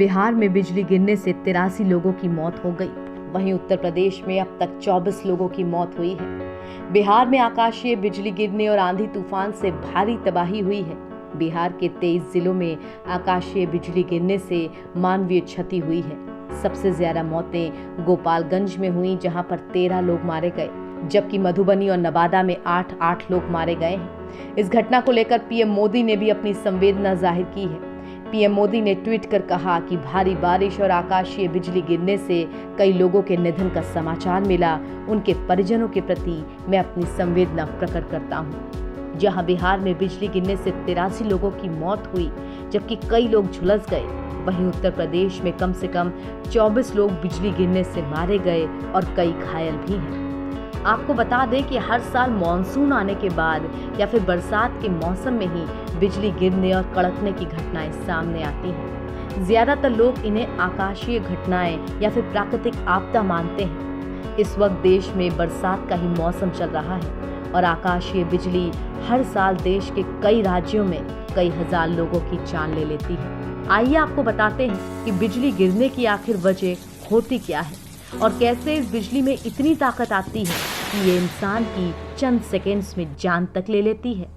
बिहार में बिजली गिरने से 83 लोगों की मौत हो गई। वहीं उत्तर प्रदेश में अब तक 24 लोगों की मौत हुई है। बिहार में आकाशीय बिजली गिरने और आंधी तूफान से भारी तबाही हुई है। बिहार के 23 जिलों में आकाशीय बिजली गिरने से मानवीय क्षति हुई है। सबसे ज्यादा मौतें गोपालगंज में हुई, जहां पर 13 लोग मारे गए, जबकि मधुबनी और नवादा में 8 लोग मारे गए हैं। इस घटना को लेकर पीएम मोदी ने भी अपनी संवेदना जाहिर की है। पीएम मोदी ने ट्वीट कर कहा कि भारी बारिश और आकाशीय बिजली गिरने से कई लोगों के निधन का समाचार मिला। उनके परिजनों के प्रति मैं अपनी संवेदना प्रकट करता हूँ। जहां बिहार में बिजली गिरने से 83 लोगों की मौत हुई, जबकि कई लोग झुलस गए, वहीं उत्तर प्रदेश में कम से कम 24 लोग बिजली गिरने से मारे गए और कई घायल भी हैं। आपको बता दें कि हर साल मॉनसून आने के बाद या फिर बरसात के मौसम में ही बिजली गिरने और कड़कने की घटनाएं सामने आती हैं। ज्यादातर लोग इन्हें आकाशीय घटनाएं या फिर प्राकृतिक आपदा मानते हैं। इस वक्त देश में बरसात का ही मौसम चल रहा है और आकाशीय बिजली हर साल देश के कई राज्यों में कई हजार लोगों की जान ले लेती है। आइए आपको बताते हैं कि बिजली गिरने की आखिर वजह होती क्या है और कैसे इस बिजली में इतनी ताकत आती है कि ये इंसान की चंद सेकंड्स में जान तक ले लेती है।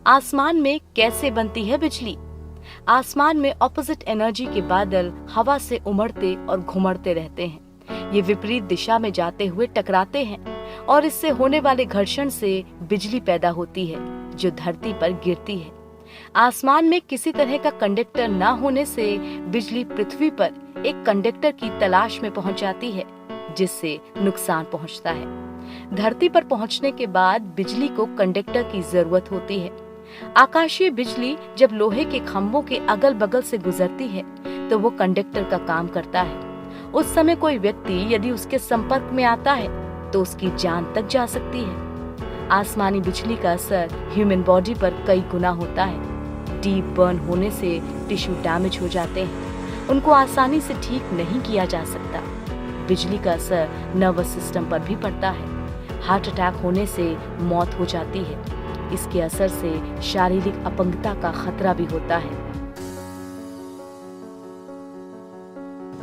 आसमान में कैसे बनती है बिजली? आसमान में ऑपोजिट एनर्जी के बादल हवा से उमड़ते और घुमड़ते रहते हैं। ये विपरीत दिशा में जाते हुए टकराते हैं और इससे होने वाले घर्षण से बिजली पैदा होती है जो धरती पर गिरती है। आसमान में किसी तरह का कंडक्टर न होने से बिजली पृथ्वी पर एक कंडक्टर की तलाश में पहुंच जाती है, जिससे नुकसान पहुंचता है। धरती पर पहुंचने के बाद बिजली को कंडक्टर की जरूरत होती है। आकाशीय बिजली जब लोहे के खंभों के अगल बगल से गुजरती है तो वो कंडक्टर का काम करता है। उस समय कोई व्यक्ति यदि उसके संपर्क में आता है तो उसकी जान तक जा सकती है। आसमानी बिजली का असर ह्यूमन बॉडी पर कई गुना होता है। डीप बर्न होने से टिश्यू डैमेज हो जाते हैं, उनको आसानी से ठीक नहीं किया जा सकता। बिजली का असर नर्वस सिस्टम पर भी पड़ता है। हार्ट अटैक होने से मौत हो जाती है। इसके असर से शारीरिक अपंगता का खतरा भी होता है।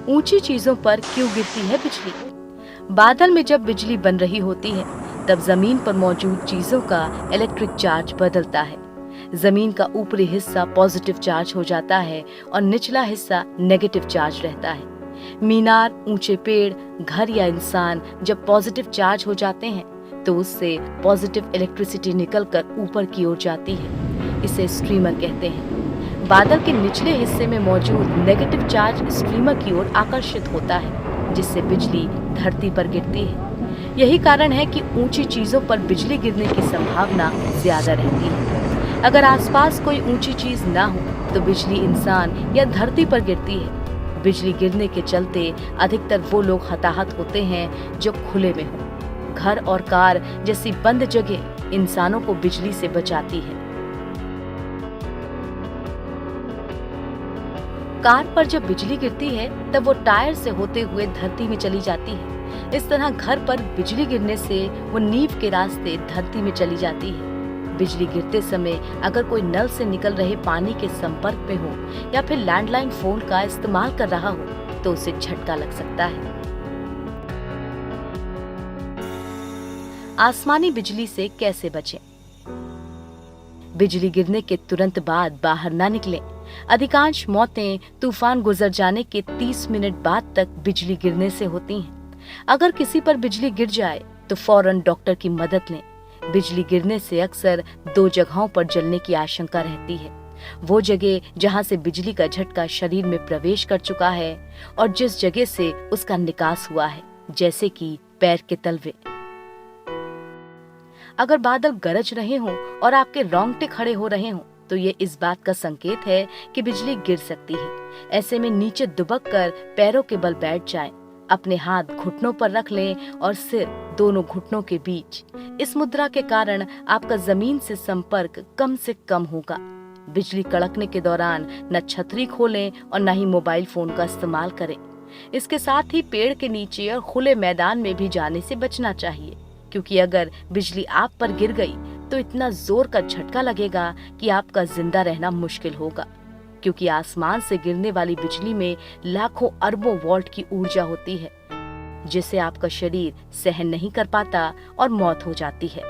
ऊंची चीजों पर क्यों गिरती है बिजली? बादल में जब बिजली बन रही होती है तब जमीन पर मौजूद चीजों का इलेक्ट्रिक चार्ज बदलता है। जमीन का ऊपरी हिस्सा पॉजिटिव चार्ज हो जाता है और निचला हिस्सा नेगेटिव चार्ज रहता है। मीनार, ऊंचे पेड़, घर या इंसान जब पॉजिटिव चार्ज हो जाते हैं तो उससे पॉजिटिव इलेक्ट्रिसिटी निकलकर ऊपर की ओर जाती है। इसे स्ट्रीमर कहते हैं। बादल के निचले हिस्से में मौजूद नेगेटिव चार्ज स्ट्रीमर की ओर आकर्षित होता है, जिससे बिजली धरती पर गिरती है। यही कारण है कि ऊंची चीजों पर बिजली गिरने की संभावना ज्यादा रहती है। अगर आसपास कोई ऊंची चीज ना हो तो बिजली इंसान या धरती पर गिरती है। बिजली गिरने के चलते अधिकतर वो लोग हताहत होते हैं जो खुले में हो। घर और कार जैसी बंद जगह इंसानों को बिजली से बचाती है। कार पर जब बिजली गिरती है तब वो टायर से होते हुए धरती में चली जाती है। इस तरह घर पर बिजली गिरने से वो नींव के रास्ते धरती में चली जाती है। बिजली गिरते समय अगर कोई नल से निकल रहे पानी के संपर्क में हो या फिर लैंडलाइन फोन का इस्तेमाल कर रहा हो तो उसे झटका लग सकता है। आसमानी बिजली से कैसे बचें? बिजली गिरने के तुरंत बाद बाहर ना निकलें। अधिकांश मौतें तूफान गुजर जाने के 30 मिनट बाद तक बिजली गिरने से होती हैं। अगर किसी पर बिजली गिर जाए तो फौरन डॉक्टर की मदद लें। बिजली गिरने से अक्सर 2 जगहों पर जलने की आशंका रहती है। वो जगह जहां से बिजली का झटका शरीर में प्रवेश कर चुका है और जिस जगह से उसका निकास हुआ है, जैसे कि पैर के तलवे। अगर बादल गरज रहे हों और आपके रोंगटे खड़े हो रहे हों तो ये इस बात का संकेत है कि बिजली गिर सकती है। ऐसे में नीचे दुबक कर पैरों के बल बैठ जाएं। अपने हाथ घुटनों पर रख लें और सिर दोनों घुटनों के बीच। इस मुद्रा के कारण आपका जमीन से संपर्क कम से कम होगा। बिजली कड़कने के दौरान न छतरी खोलें और न ही मोबाइल फोन का इस्तेमाल करें। इसके साथ ही पेड़ के नीचे और खुले मैदान में भी जाने से बचना चाहिए, क्योंकि अगर बिजली आप पर गिर गई तो इतना जोर का झटका लगेगा कि आपका जिंदा रहना मुश्किल होगा, क्योंकि आसमान से गिरने वाली बिजली में लाखों अरबों वोल्ट की ऊर्जा होती है, जिसे आपका शरीर सहन नहीं कर पाता और मौत हो जाती है।